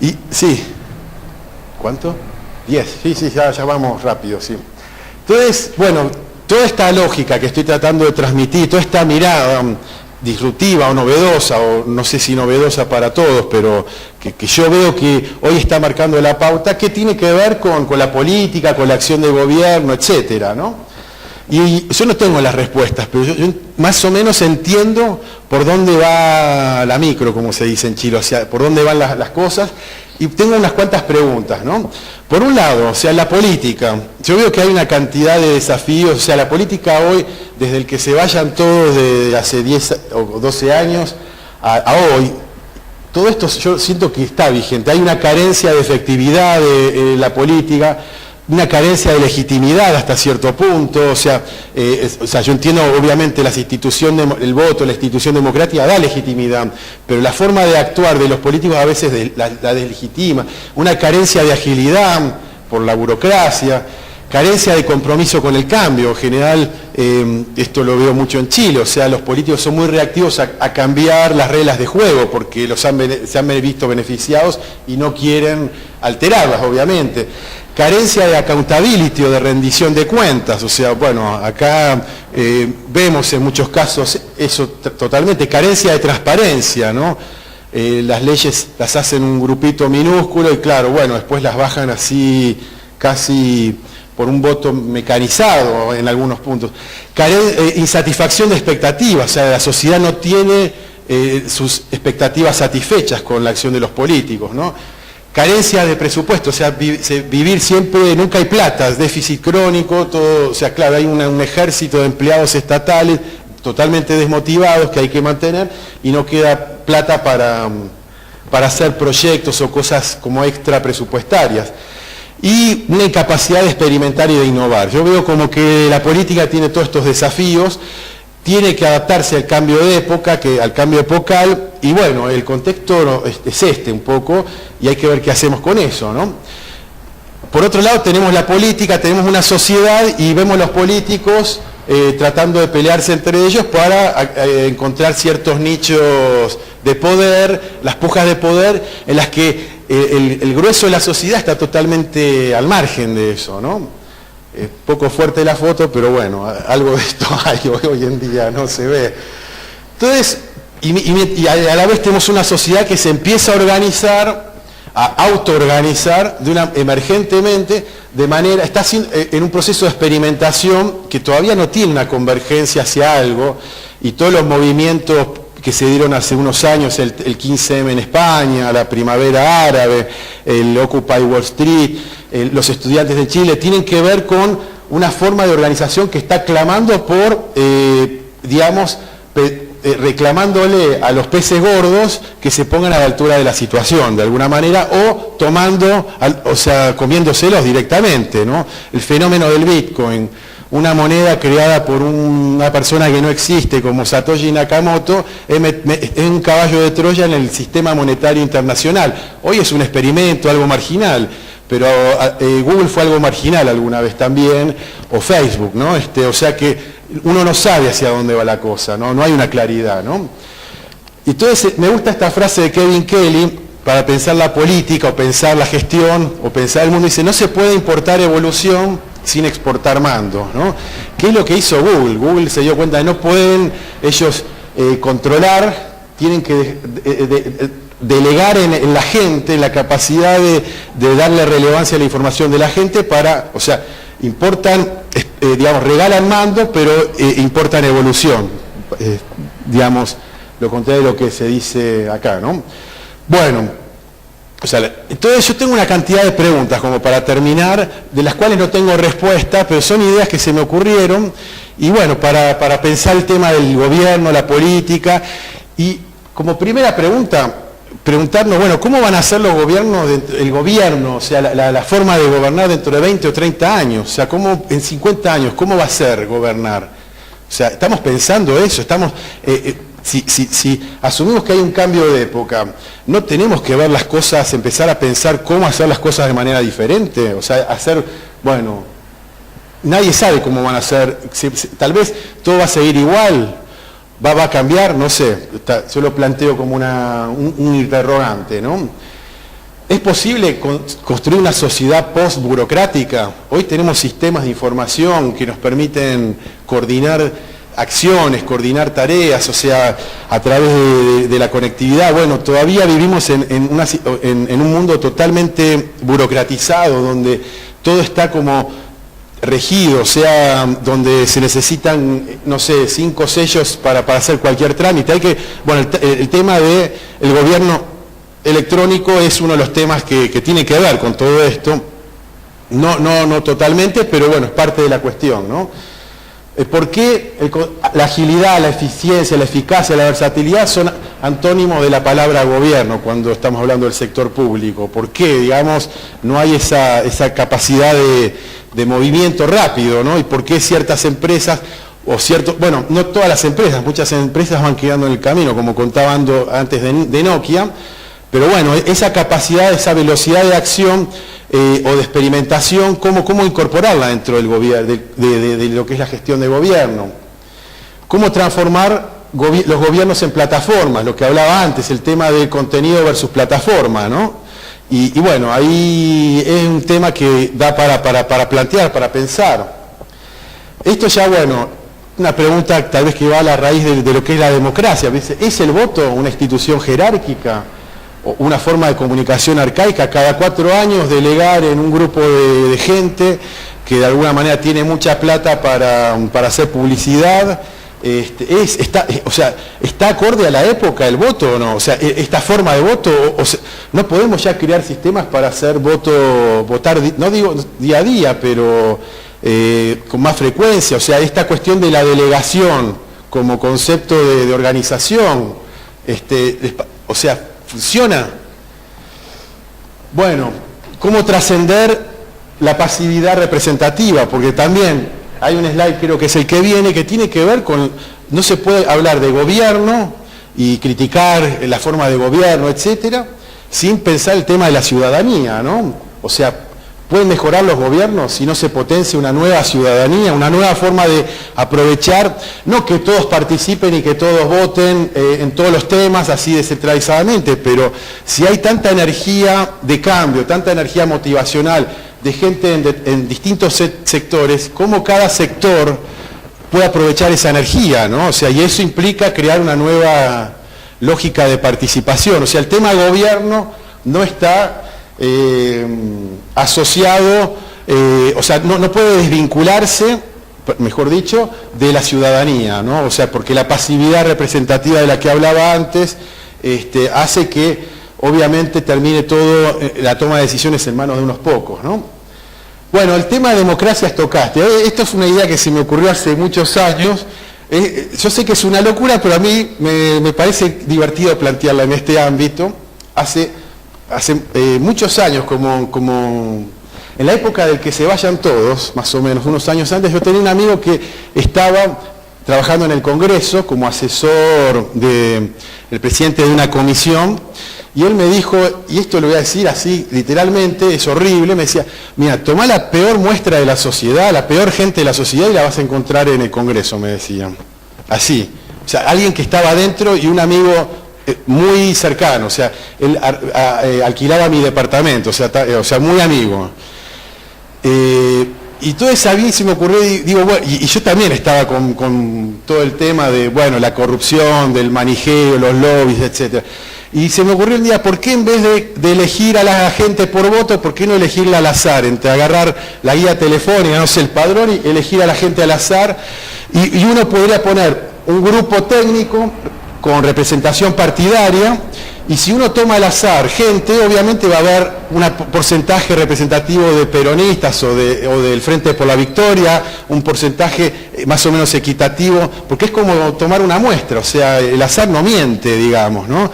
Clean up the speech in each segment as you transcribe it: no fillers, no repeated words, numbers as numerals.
Y sí, ¿cuánto? 10, sí, ya vamos rápido, sí. Entonces, bueno, toda esta lógica que estoy tratando de transmitir, toda esta mirada disruptiva o novedosa, o no sé si novedosa para todos, pero que yo veo que hoy está marcando la pauta, que tiene que ver con la política, con la acción de gobierno, etcétera, ¿no? Y yo no tengo las respuestas, pero yo más o menos entiendo por dónde va la micro, como se dice en Chile, o sea, por dónde van las cosas, y tengo unas cuantas preguntas, ¿no? Por un lado, o sea, la política, yo veo que hay una cantidad de desafíos, o sea, la política hoy, desde el que se vayan todos de hace 10 o 12 años a hoy, todo esto yo siento que está vigente, hay una carencia de efectividad de la política, una carencia de legitimidad hasta cierto punto, o sea, yo entiendo obviamente las instituciones, el voto, la institución democrática da legitimidad, pero la forma de actuar de los políticos a veces la deslegitima, una carencia de agilidad por la burocracia, carencia de compromiso con el cambio, en general esto lo veo mucho en Chile, o sea, los políticos son muy reactivos a cambiar las reglas de juego porque se han visto beneficiados y no quieren alterarlas, obviamente. Carencia de accountability o de rendición de cuentas, o sea, bueno, acá vemos en muchos casos eso totalmente, carencia de transparencia, ¿no? Las leyes las hacen un grupito minúsculo y claro, bueno, después las bajan así casi por un voto mecanizado en algunos puntos. Insatisfacción de expectativas, o sea, la sociedad no tiene sus expectativas satisfechas con la acción de los políticos, ¿no? Carencia de presupuesto, o sea, vivir siempre, nunca hay plata, déficit crónico, todo, o sea, claro, hay un ejército de empleados estatales totalmente desmotivados que hay que mantener y no queda plata para hacer proyectos o cosas como extra presupuestarias. Y una incapacidad de experimentar y de innovar. Yo veo como que la política tiene todos estos desafíos, tiene que adaptarse al cambio de época, al cambio epocal, y bueno, el contexto es este un poco, y hay que ver qué hacemos con eso, ¿no? Por otro lado tenemos la política, tenemos una sociedad y vemos los políticos tratando de pelearse entre ellos para encontrar ciertos nichos de poder, las pujas de poder, en las que el grueso de la sociedad está totalmente al margen de eso, ¿no? Poco fuerte la foto, pero bueno, algo de esto hay hoy en día, no se ve. Entonces, y a la vez tenemos una sociedad que se empieza a organizar, a autoorganizar emergentemente, de manera, está en un proceso de experimentación que todavía no tiene una convergencia hacia algo, y todos los movimientos que se dieron hace unos años, el 15M en España, la primavera árabe, el Occupy Wall Street, los estudiantes de Chile, tienen que ver con una forma de organización que está clamando por, reclamándole a los peces gordos que se pongan a la altura de la situación, de alguna manera, o comiéndoselos directamente, ¿no? El fenómeno del Bitcoin, una moneda creada por una persona que no existe como Satoshi Nakamoto, es un caballo de Troya en el sistema monetario internacional. Hoy es un experimento, algo marginal, pero Google fue algo marginal alguna vez también, o Facebook, ¿no? O sea que uno no sabe hacia dónde va la cosa, ¿no? No hay una claridad, ¿no? Entonces me gusta esta frase de Kevin Kelly para pensar la política, o pensar la gestión, o pensar el mundo, dice, no se puede importar evolución sin exportar mando, ¿no? ¿Qué es lo que hizo Google? Google se dio cuenta de que no pueden ellos controlar, tienen que delegar en la gente, en la capacidad de darle relevancia a la información de la gente para, o sea, importan, regalan mando, pero importan evolución, lo contrario de lo que se dice acá, ¿no? Bueno, o sea, entonces yo tengo una cantidad de preguntas como para terminar, de las cuales no tengo respuesta, pero son ideas que se me ocurrieron, y bueno, para pensar el tema del gobierno, la política, y como primera pregunta, preguntarnos, bueno, ¿cómo van a ser los gobiernos, el gobierno, o sea, la forma de gobernar dentro de 20 o 30 años? O sea, ¿cómo, en 50 años, cómo va a ser gobernar? O sea, estamos pensando eso, estamos... Si asumimos que hay un cambio de época, ¿no tenemos que ver las cosas, empezar a pensar cómo hacer las cosas de manera diferente? O sea, nadie sabe cómo van a ser, tal vez todo va a seguir igual, va a cambiar, no sé, yo lo planteo como un interrogante, ¿no? ¿Es posible construir una sociedad post-burocrática? Hoy tenemos sistemas de información que nos permiten coordinar acciones, coordinar tareas, o sea, a través de la conectividad. Bueno, todavía vivimos en un mundo totalmente burocratizado, donde todo está como regido, o sea, donde se necesitan, no sé, 5 sellos para hacer cualquier trámite. Bueno, el tema del gobierno electrónico es uno de los temas que tiene que ver con todo esto. No totalmente, pero bueno, es parte de la cuestión, ¿no? ¿Por qué la agilidad, la eficiencia, la eficacia, la versatilidad son antónimos de la palabra gobierno cuando estamos hablando del sector público? ¿Por qué, digamos, no hay esa capacidad de movimiento rápido, ¿no? ¿Y por qué ciertas empresas, bueno, no todas las empresas, muchas empresas van quedando en el camino, como contaban antes de Nokia? Pero bueno, esa capacidad, esa velocidad de acción o de experimentación, ¿cómo incorporarla dentro del gobierno, de lo que es la gestión de gobierno? ¿Cómo transformar los gobiernos en plataformas? Lo que hablaba antes, el tema del contenido versus plataforma, ¿no? Y bueno, ahí es un tema que da para plantear, para pensar. Esto ya, bueno, una pregunta tal vez que va a la raíz de lo que es la democracia. ¿Es el voto una institución jerárquica? Una forma de comunicación arcaica, cada 4 años delegar en un grupo de gente que de alguna manera tiene mucha plata para hacer publicidad, ¿está acorde a la época el voto o no? O sea, esta forma de voto, no podemos ya crear sistemas para hacer votar, no digo día a día, pero con más frecuencia, o sea, esta cuestión de la delegación como concepto de organización, o sea, ¿funciona? Bueno, ¿cómo trascender la pasividad representativa? Porque también hay un slide, creo que es el que viene, que tiene que ver con, no se puede hablar de gobierno y criticar la forma de gobierno, etcétera, sin pensar el tema de la ciudadanía, ¿no? O sea, ¿pueden mejorar los gobiernos si no se potencia una nueva ciudadanía, una nueva forma de aprovechar, no que todos participen y que todos voten en todos los temas así descentralizadamente, pero si hay tanta energía de cambio, tanta energía motivacional de gente en distintos sectores, cómo cada sector puede aprovechar esa energía, ¿no? O sea, y eso implica crear una nueva lógica de participación. O sea, el tema gobierno no está asociado, o sea, no puede desvincularse, mejor dicho, de la ciudadanía, ¿no? O sea, porque la pasividad representativa de la que hablaba antes hace que obviamente termine todo la toma de decisiones en manos de unos pocos, ¿no? Bueno, el tema de democracia estocástica, esto es una idea que se me ocurrió hace muchos años. Yo sé que es una locura, pero a mí me parece divertido plantearla en este ámbito. Hace muchos años, como en la época del que se vayan todos, más o menos, unos años antes, yo tenía un amigo que estaba trabajando en el Congreso como asesor del presidente de una comisión, y él me dijo, y esto lo voy a decir así literalmente, es horrible, me decía, mira, tomá la peor muestra de la sociedad, la peor gente de la sociedad y la vas a encontrar en el Congreso, me decían. Así. O sea, alguien que estaba adentro y un amigo muy cercano, o sea, él alquilaba mi departamento, o sea, muy amigo. Y todo eso a mí se me ocurrió, digo, bueno, y yo también estaba con todo el tema de, bueno, la corrupción, del manijeo, los lobbies, etcétera. Y se me ocurrió un día, ¿por qué en vez de elegir a la gente por voto, por qué no elegirla al azar? Entre agarrar la guía telefónica, no sé, el padrón, y elegir a la gente al azar. Y uno podría poner un grupo técnico con representación partidaria, y si uno toma al azar gente, obviamente va a haber un porcentaje representativo de peronistas o del Frente por la Victoria, un porcentaje más o menos equitativo, porque es como tomar una muestra, o sea, el azar no miente, digamos, ¿no?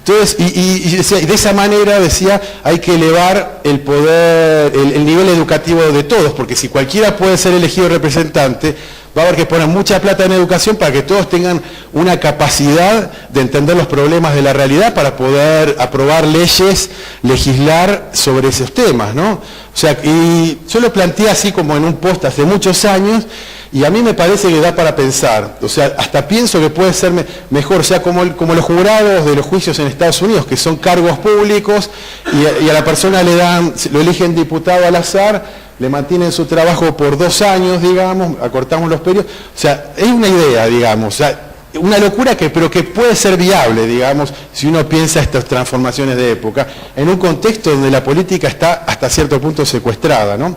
Entonces, y de esa manera, decía, hay que elevar el poder, el nivel educativo de todos, porque si cualquiera puede ser elegido representante, va a haber que poner mucha plata en educación para que todos tengan una capacidad de entender los problemas de la realidad para poder aprobar leyes, legislar sobre esos temas, ¿no? O sea, y yo lo planteé así como en un post hace muchos años, Y a mí me parece que da para pensar, o sea, hasta pienso que puede ser mejor, o sea, como los jurados de los juicios en Estados Unidos, que son cargos públicos, y a la persona lo eligen diputado al azar, le mantienen su trabajo por 2 años, digamos, acortamos los periodos, o sea, es una idea, digamos, o sea, una locura pero que puede ser viable, digamos, si uno piensa estas transformaciones de época, en un contexto donde la política está hasta cierto punto secuestrada, ¿no?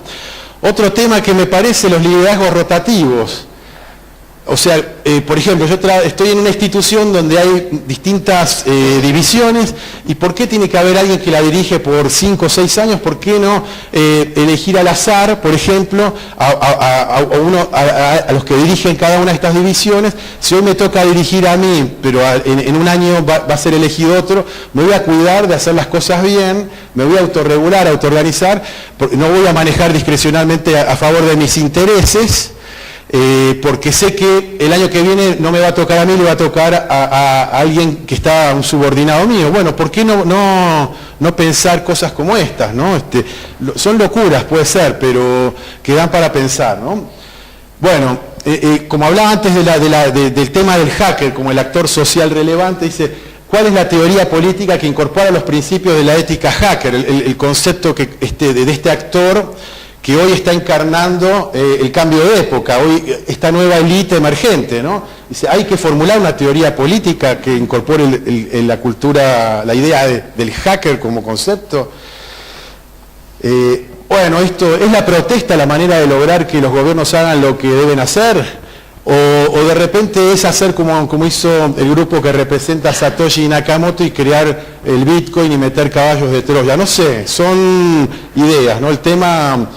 Otro tema que me parece, los liderazgos rotativos. O sea, por ejemplo, yo estoy en una institución donde hay distintas divisiones, y ¿por qué tiene que haber alguien que la dirige por 5 o 6 años? ¿Por qué no elegir al azar, por ejemplo, a los que dirigen cada una de estas divisiones? Si hoy me toca dirigir a mí, pero en un año va a ser elegido otro, me voy a cuidar de hacer las cosas bien, me voy a autorregular, autoorganizar, no voy a manejar discrecionalmente a favor de mis intereses, porque sé que el año que viene no me va a tocar a mí, le va a tocar a alguien que está un subordinado mío. Bueno, ¿por qué no pensar cosas como estas, ¿no? Son locuras, puede ser, pero que dan para pensar, ¿no? Bueno, como hablaba antes del tema del hacker como el actor social relevante, dice, ¿cuál es la teoría política que incorpora los principios de la ética hacker? El concepto de este actor que hoy está encarnando el cambio de época, hoy esta nueva élite emergente, ¿no? Dice, hay que formular una teoría política que incorpore en la cultura, la idea del hacker como concepto. Bueno, esto es la protesta, la manera de lograr que los gobiernos hagan lo que deben hacer, o de repente es hacer como hizo el grupo que representa a Satoshi Nakamoto y crear el Bitcoin y meter caballos de Troya. No sé, son ideas, ¿no? El tema,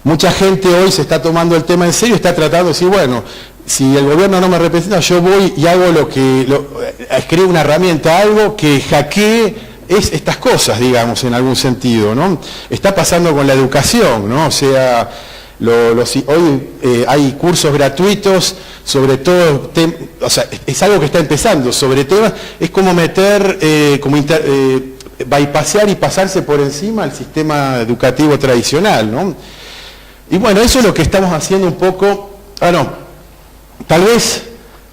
mucha gente hoy se está tomando el tema en serio, está tratando de decir, bueno, si el gobierno no me representa, yo voy y hago creo una herramienta, algo que hackee estas cosas, digamos, en algún sentido, ¿no? Está pasando con la educación, ¿no? O sea, hoy hay cursos gratuitos sobre todo, o sea, es algo que está empezando, sobre temas, es como meter, bypassear y pasarse por encima al sistema educativo tradicional, ¿no? Y bueno, eso es lo que estamos haciendo un poco, tal vez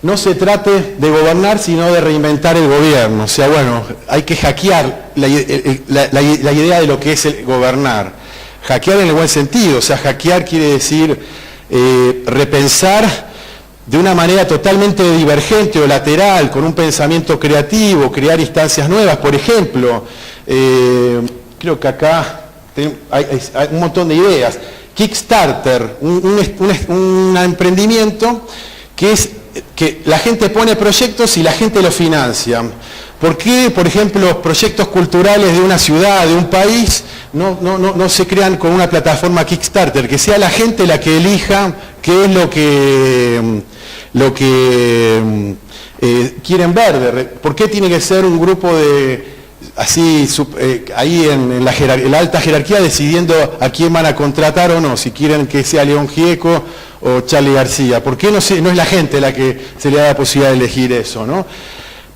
no se trate de gobernar, sino de reinventar el gobierno, o sea, bueno, hay que hackear la idea de lo que es el gobernar. Hackear en el buen sentido, o sea, hackear quiere decir repensar de una manera totalmente divergente o lateral, con un pensamiento creativo, crear instancias nuevas, por ejemplo. Creo que acá hay un montón de ideas. Kickstarter, un emprendimiento que la gente pone proyectos y la gente los financia. ¿Por qué, por ejemplo, proyectos culturales de una ciudad, de un país, no se crean con una plataforma Kickstarter? Que sea la gente la que elija qué es lo que quieren ver. ¿Por qué tiene que ser un grupo de así ahí en la alta jerarquía decidiendo a quién van a contratar o no? Si quieren que sea León Gieco o Charly García. ¿Por qué no es la gente la que se le da la posibilidad de elegir eso, ¿no?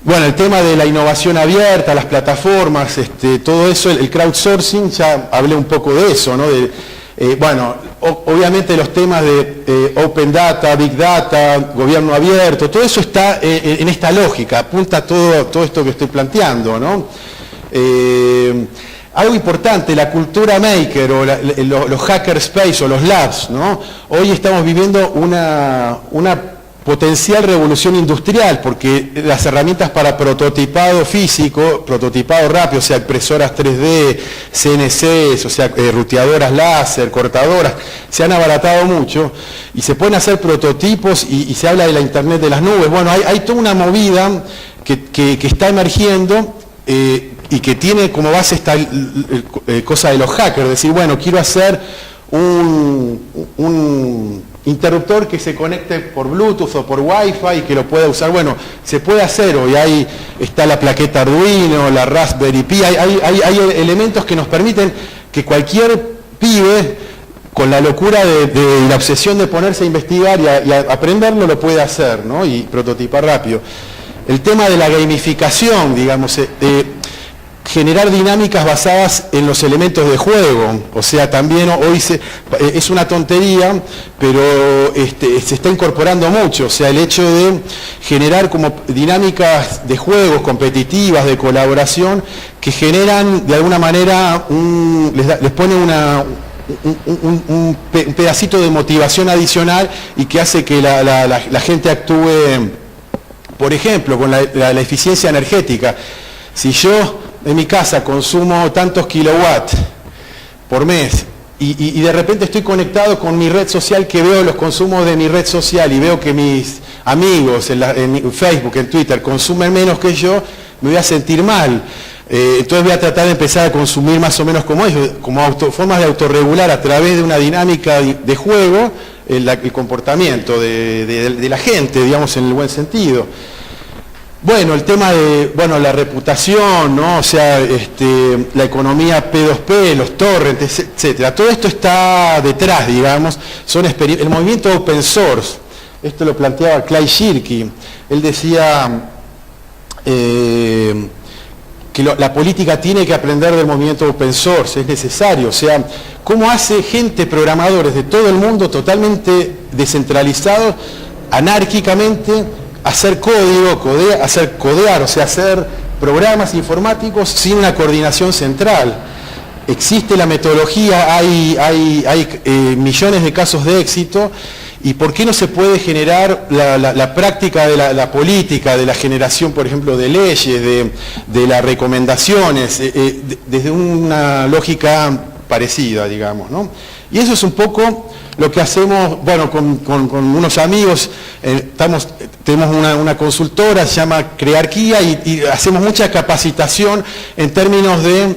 Bueno, el tema de la innovación abierta, las plataformas, todo eso, el crowdsourcing, ya hablé un poco de eso, ¿no? Bueno, obviamente los temas de Open Data, Big Data, gobierno abierto, todo eso está en esta lógica, apunta todo esto que estoy planteando, ¿no? Algo importante, la cultura maker o los hackerspace o los labs, ¿no? Hoy estamos viviendo una potencial revolución industrial, porque las herramientas para prototipado físico, prototipado rápido, o sea, impresoras 3D, CNCs, o sea, ruteadoras láser, cortadoras, se han abaratado mucho y se pueden hacer prototipos y se habla de la Internet de las nubes. Bueno, hay toda una movida que está emergiendo y que tiene como base esta cosa de los hackers, decir, bueno, quiero hacer un interruptor que se conecte por Bluetooth o por Wi-Fi y que lo pueda usar. Bueno, se puede hacer hoy, ahí está la plaqueta Arduino, la Raspberry Pi, hay elementos que nos permiten que cualquier pibe, con la locura de la obsesión de ponerse a investigar y a aprenderlo, lo puede hacer, ¿no? Y prototipar rápido. El tema de la gamificación, digamos, generar dinámicas basadas en los elementos de juego. O sea, también hoy es una tontería, pero se está incorporando mucho. O sea, el hecho de generar como dinámicas de juegos competitivas, de colaboración, que generan de alguna manera, les pone un pedacito de motivación adicional y que hace que la gente actúe, por ejemplo, con la eficiencia energética. Si yo en mi casa consumo tantos kilowatts por mes y de repente estoy conectado con mi red social, que veo los consumos de mi red social y veo que mis amigos en Facebook, en Twitter, consumen menos que yo, me voy a sentir mal. Entonces voy a tratar de empezar a consumir más o menos como ellos, formas de autorregular a través de una dinámica de juego el comportamiento de la gente, digamos, en el buen sentido. Bueno, el tema de la reputación, ¿no? O sea, la economía P2P, los torrents, etcétera. Todo esto está detrás, digamos, el movimiento open source. Esto lo planteaba Clay Shirky. Él decía que la política tiene que aprender del movimiento open source, es necesario. O sea, cómo hace gente, programadores de todo el mundo, totalmente descentralizados, anárquicamente, hacer código, codear, o sea, hacer programas informáticos sin una coordinación central. Existe la metodología, hay millones de casos de éxito, y ¿por qué no se puede generar la práctica de la política, de la generación, por ejemplo, de leyes, de las recomendaciones, desde una lógica parecida, digamos, ¿no? Y eso es un poco lo que hacemos, bueno, con unos amigos, tenemos una consultora, se llama Crearquía, y hacemos mucha capacitación en términos de,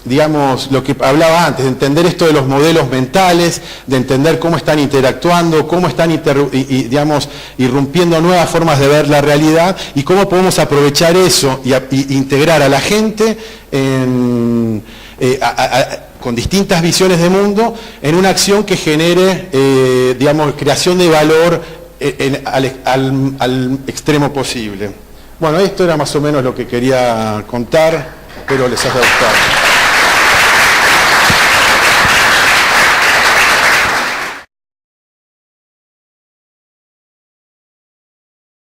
digamos, lo que hablaba antes, de entender esto de los modelos mentales, de entender cómo están interactuando, cómo están, digamos, irrumpiendo nuevas formas de ver la realidad, y cómo podemos aprovechar eso y integrar a la gente con distintas visiones de mundo en una acción que genere, digamos, creación de valor al extremo posible. Bueno, esto era más o menos lo que quería contar, espero les haya gustado.